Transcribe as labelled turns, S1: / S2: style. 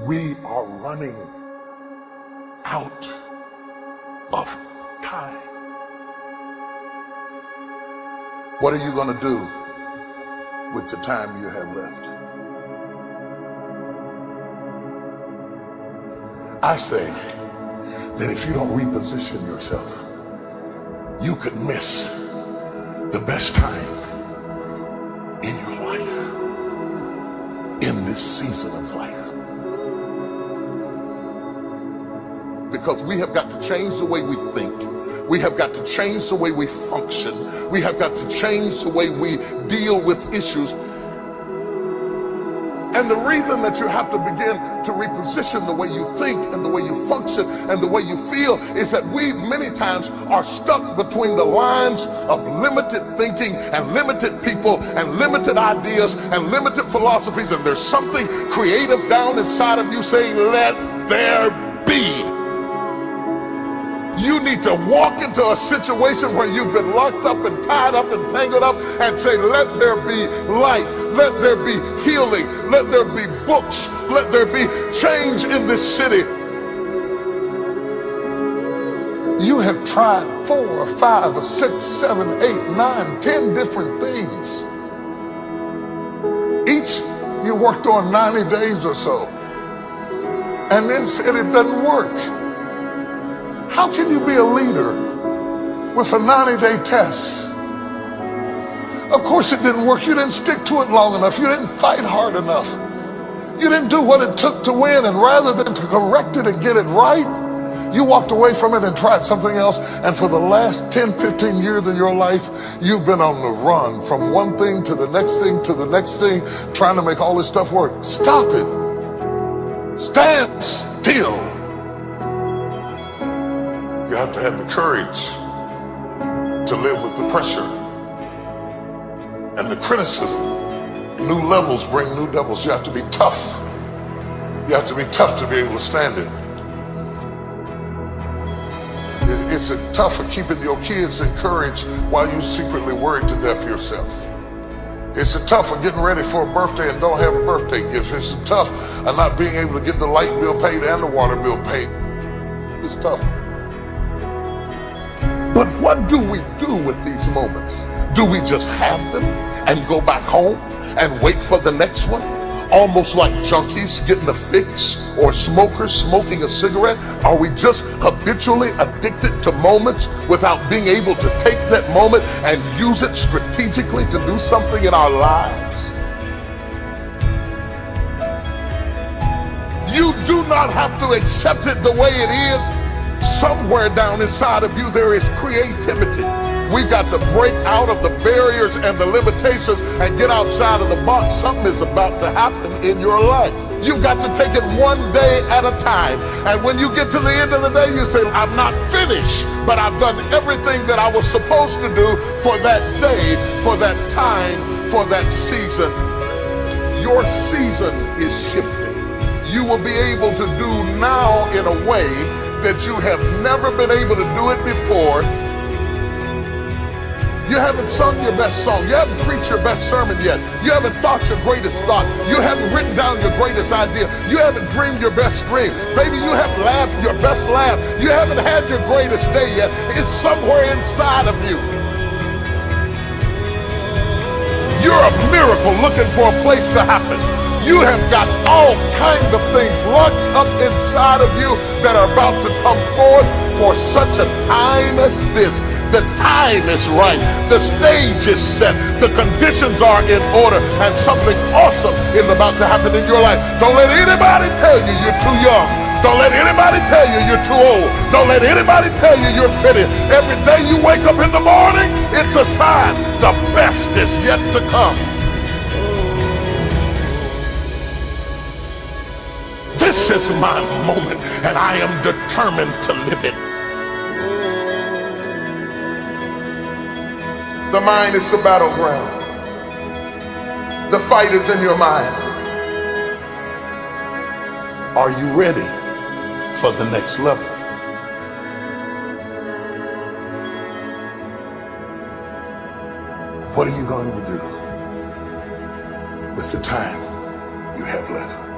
S1: We are running out of time. What are you going to do with the time you have left? I say that if you don't reposition yourself, you could miss the best time in your life, in this season of life. Because we have got to change the way we think. We have got to change the way we function. We have got to change the way we deal with issues. And the reason that you have to begin to reposition the way you think and the way you function and the way you feel is that we many times are stuck between the lines of limited thinking and limited people and limited ideas and limited philosophies. And there's something creative down inside of you saying, let there be. You need to walk into a situation where you've been locked up and tied up and tangled up and say, let there be light, let there be healing, let there be books, let there be change in this city. You have tried 4 or 5 or 6, 7, 8, 9, 10 different things. Each you worked on 90 days or so and then said it doesn't work. How can you be a leader with a 90-day test? Of course it didn't work. You didn't stick to it long enough. You didn't fight hard enough. You didn't do what it took to win. And rather than to correct it and get it right, you walked away from it and tried something else. And for the last 10, 15 years of your life, you've been on the run from one thing to the next thing to the next thing, trying to make all this stuff work. Stop it. Stand still. You have to have the courage to live with the pressure and the criticism. New levels bring new devils. You have to be tough. You have to be tough to be able to stand it. It's tough for keeping your kids encouraged while you secretly worried to death yourself. It's tough for getting ready for a birthday and don't have a birthday gift. It's tough of not being able to get the light bill paid and the water bill paid. It's tough. But what do we do with these moments? Do we just have them and go back home and wait for the next one? Almost like junkies getting a fix or smokers smoking a cigarette? Are we just habitually addicted to moments without being able to take that moment and use it strategically to do something in our lives? You do not have to accept it the way it is. Somewhere down inside of you there is creativity. We've got to break out of the barriers and the limitations and get outside of the box. Something is about to happen in your life. You've got to take it one day at a time. And when you get to the end of the day, you say, I'm not finished, but I've done everything that I was supposed to do for that day, for that time, for that season. Your season is shifting. You will be able to do now in a way that you have never been able to do it before. You haven't sung your best song. You haven't preached your best sermon yet. You haven't thought your greatest thought. You haven't written down your greatest idea. You haven't dreamed your best dream. Maybe you haven't laughed your best laugh. You haven't had your greatest day yet. It's somewhere inside of you. You're a miracle looking for a place to happen. You have got all kinds of things locked up inside of you that are about to come forth for such a time as this. The time is right. The stage is set. The conditions are in order. And something awesome is about to happen in your life. Don't let anybody tell you you're too young. Don't let anybody tell you you're too old. Don't let anybody tell you you're fitted. Every day you wake up in the morning, it's a sign the best is yet to come. This is my moment, and I am determined to live it. The mind is the battleground. The fight is in your mind. Are you ready for the next level? What are you going to do with the time you have left?